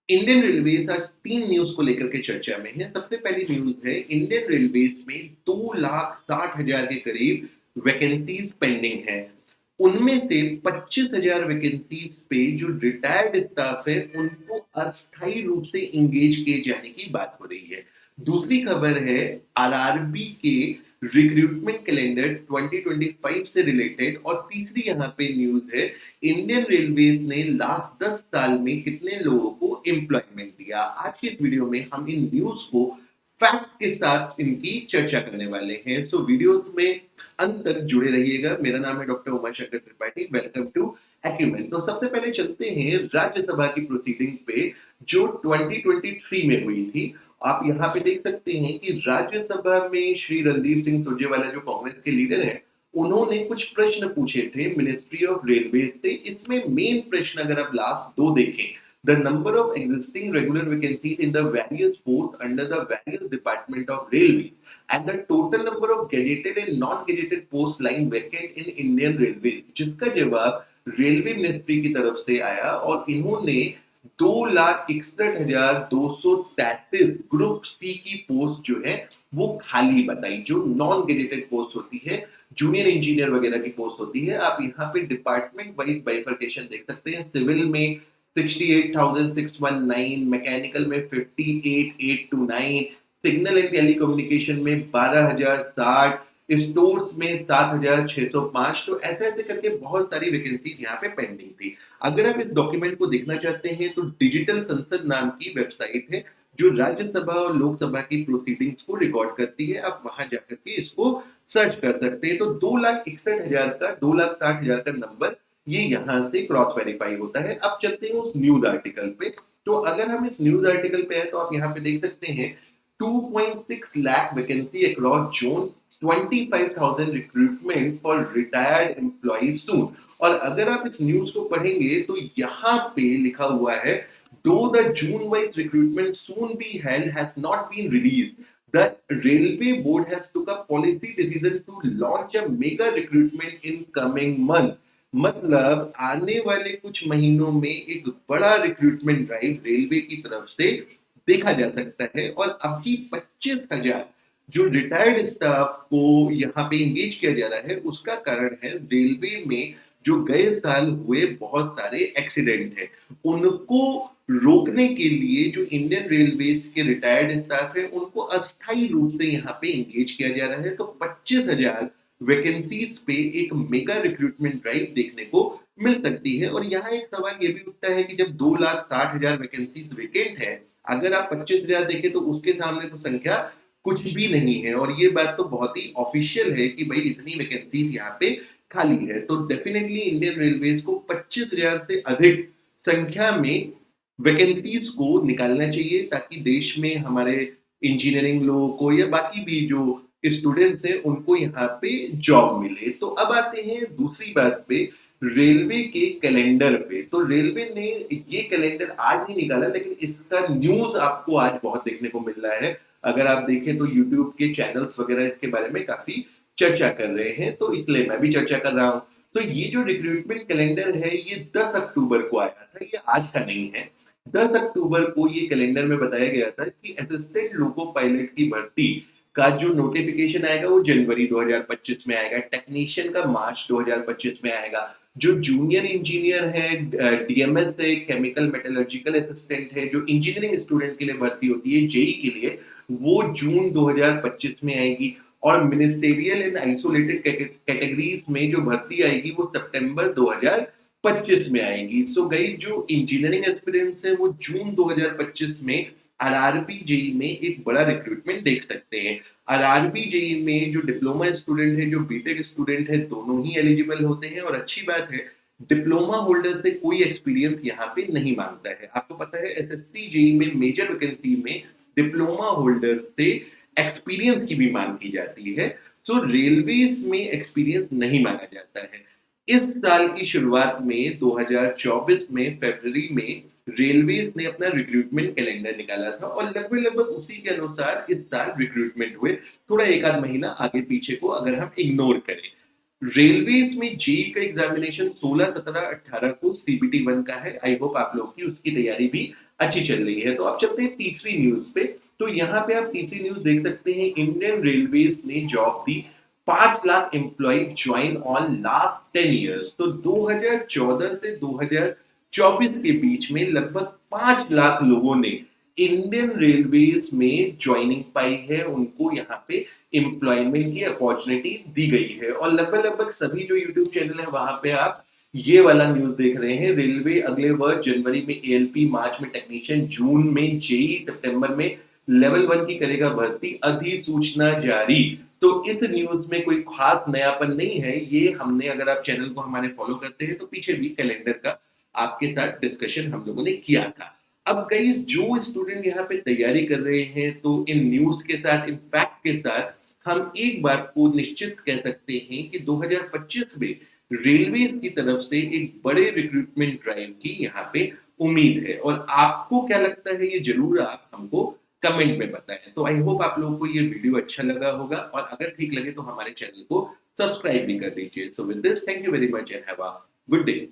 Indian railways आज 3 news को लेकर के चर्चा में है। सबसे पहली न्यूज़ है इंडियन रेलवेज में 2,60,000 के करीब वैकेंसीज पेंडिंग हैं। उनमें से 25,000 वैकेंसीज पे जो रिटायर्ड स्टाफ है उनको अस्थायी रूप से एंगेज किए जाने की बात हो रही है। दूसरी खबर है आरआरबी के रिक्रूटमेंट कैलेंडर 2025 से रिलेटेड और तीसरी यहाँ पे न्यूज़ है इंडियन रेलवेज ने लास्ट 10 साल में कितने लोगों को एम्प्लॉयमेंट दिया। आज की इस वीडियो में हम इन न्यूज को फैक्ट के साथ इनकी चर्चा करने वाले हैं। सो वीडियोस में अंत तक जुड़े रहिएगा। मेरा नाम है doctor Umashankar Tripathi. Welcome to Acumen. तो सबसे पहले चलते हैं राज्यसभा की प्रोसीडिंग पे जो 2023 में हुई थी। आप यहाँ पे देख सकते हैं कि राज्यसभा में श्री रणदीप सिंह सुरजेवाला जो कांग्रेस के लीडर हैं उन्होंने कुछ प्रश्न पूछे थे मिनिस्ट्री ऑफ रेलवे से। इसमें मेन प्रश्न अगर आप लास्ट दो देखें, the number of existing regular vacancies in the various post under the various department of railway and the total number of gazetted and non gazetted post line vacant in Indian railway, जिसका जवाब railway ministry की तरफ से आया और इन्होंने 2,61,233 group C की post जो है वो खाली बताई, जो नॉन गेजेटेड पोस्ट होती है, जूनियर इंजीनियर वगैरह की पोस्ट होती है। आप यहाँ पे डिपार्टमेंट वाइज बाइफर्केशन देख सकते हैं। सिविल में 68,619, मैकेनिकल में 58,829, सिग्नल एंड टेलीकम्युनिकेशन में 12,060, स्टोर्स में 7,605। तो ऐसे ऐसे करके बहुत सारी वैकेंसीज यहाँ पे पेंडिंग थी। अगर आप इस डॉक्यूमेंट को देखना चाहते हैं तो डिजिटल संसद नाम की वेबसाइट है जो राज्यसभा और लोकसभा की प्रोसीडिंग्स को रिकॉर्ड करती है। आप वहां जाकर के इसको सर्च कर सकते हैं। तो 2,61,000 का 2,60,000 का नंबर ये यहां से क्रॉस वेरीफाई होता है। अब चलते हैं उस न्यूज आर्टिकल पे। तो अगर हम इस न्यूज आर्टिकल पे है तो आप यहाँ पे देख सकते हैं 2.6 lakh vacancy across zone, 25,000 recruitment for retired employ soon. और अगर आप इस न्यूज को पढ़ेंगे तो यहाँ पे लिखा हुआ है though the June wise recruitment soon be held has not been released, the railway board has took a policy decision to launch a mega recruitment in coming month। मतलब आने वाले कुछ महीनों में एक बड़ा रिक्रूटमेंट ड्राइव रेलवे की तरफ से देखा जा सकता है। और अभी 25,000 जो रिटायर्ड स्टाफ को यहाँ पे एंगेज किया जा रहा है उसका कारण है रेलवे में जो गए साल हुए बहुत सारे एक्सीडेंट है, उनको रोकने के लिए जो इंडियन रेलवेज के रिटायर्ड स्टाफ है उनको अस्थायी रूप से यहाँ पे एंगेज किया जा रहा है। तो 25,000 वैकेंसीज पे एक मेगा रिक्रूटमेंट ड्राइव देखने को मिल सकती है। और यहाँ एक सवाल ये भी उठता है कि जब 2,60,000 वैकेंसीज वेकेंट है, अगर आप 25,000 देखें तो उसके सामने तो संख्या कुछ भी नहीं है। और ये बात तो बहुत ही ऑफिशियल है कि भाई इतनी वैकेंसीज यहाँ पे खाली है। तो डेफिनेटली इंडियन रेलवेज को 25,000 से अधिक संख्या में वैकेंसीज को निकालना चाहिए ताकि देश में हमारे इंजीनियरिंग लोगों को या बाकी भी जो स्टूडेंट्स हैं उनको यहाँ पे जॉब मिले। तो अब आते हैं दूसरी बात पे, रेलवे के कैलेंडर पे। तो रेलवे ने ये कैलेंडर आज नहीं निकाला लेकिन इसका न्यूज आपको आज बहुत देखने को मिल रहा है। अगर आप देखें तो यूट्यूब के चैनल्स वगैरह इसके बारे में काफी चर्चा कर रहे हैं, तो इसलिए मैं भी चर्चा कर रहा हूं। तो ये जो रिक्रूटमेंट कैलेंडर है ये 10 अक्टूबर को आया था, ये आज का नहीं है। 10 अक्टूबर को ये कैलेंडर में बताया गया था कि असिस्टेंट लोको पायलट की भर्ती का जो नोटिफिकेशन आएगा वो जनवरी 2025 में आएगा, टेक्नीशियन का मार्च 2025 में आएगा, जो जूनियर इंजीनियर है डीएमएस है केमिकल मेटलर्जिकल असिस्टेंट है जो इंजीनियरिंग स्टूडेंट के लिए भर्ती होती है जेई के लिए, वो जून 2025 में आएगी। और मिनिस्टेरियल एंड आइसोलेटेड कैटेगरीज में जो भर्ती आएगी वो सितंबर 2025 में आएगी। सो गई जो इंजीनियरिंग एस्पिरेंट्स है वो जून 2025 में आरआरबी जेई में एक बड़ा रिक्रूटमेंट देख सकते हैं। आरआरबी जेई में जो डिप्लोमा स्टूडेंट है जो बीटेक स्टूडेंट है दोनों ही एलिजिबल होते हैं। और अच्छी बात है डिप्लोमा होल्डर से कोई एक्सपीरियंस यहाँ पे नहीं मांगता है। आपको पता है एसएससी जेई में मेजर वैकेंसी में डिप्लोमा होल्डर से एक्सपीरियंस की भी मांग की जाती है। सो रेलवेज में एक्सपीरियंस नहीं मांगा जाता है। इस साल की शुरुआत में 2024 में फरवरी में रेलवेज ने अपना रिक्रूटमेंट कैलेंडर निकाला था और लगभग लगभग उसी के अनुसार इस साल रिक्रूटमेंट हुए, थोड़ा एक आध महीना आगे पीछे को अगर हम इग्नोर करें। रेलवेज में जेई का एग्जामिनेशन 16, 17, 18 को सीबीटी 1 का है। आई होप आप लोग की उसकी तैयारी भी अच्छी चल रही है। तो अब चलते हैं तीसरी न्यूज पे। तो यहाँ पे आप तीसरी न्यूज देख सकते हैं, इंडियन रेलवेज ने जॉब दी, 5 lakh employ join on last 10 years। तो 2014 से 2024 के बीच में लगभग 5 लाख लोगों ने इंडियन रेलवेज में ज्वाइनिंग पाई है, उनको यहाँ पे एम्प्लॉयमेंट की अपॉर्चुनिटी दी गई है। और लगभग लगभग सभी जो यूट्यूब चैनल है वहां पे आप ये वाला न्यूज देख रहे हैं। रेलवे अगले वर्ष जनवरी में एएलपी, मार्च में टेक्नीशियन, जून में जेई, सितंबर में लेवल 1 की करेगा भर्ती, अधिसूचना जारी। तो इस न्यूज में कोई खास नयापन नहीं है। ये हमने, अगर आप चैनल को हमारे फॉलो करते हैं तो पीछे भी कैलेंडर का आपके साथ डिस्कशन हम लोगों ने किया था। अब गाइस, जो स्टूडेंट यहाँ पे तैयारी कर रहे हैं, तो इन न्यूज के साथ, इन फैक्ट के साथ हम एक बात को निश्चित कह सकते हैं कि 2025 में रेलवे की तरफ से एक बड़े रिक्रूटमेंट ड्राइव की यहाँ पे उम्मीद है। और आपको क्या लगता है, ये जरूर आप हमको कमेंट में बताएं। तो आई होप आप लोगों को ये वीडियो अच्छा लगा होगा, और अगर ठीक लगे तो हमारे चैनल को सब्सक्राइब भी कर दीजिए। So with this, thank you very much and have a good day.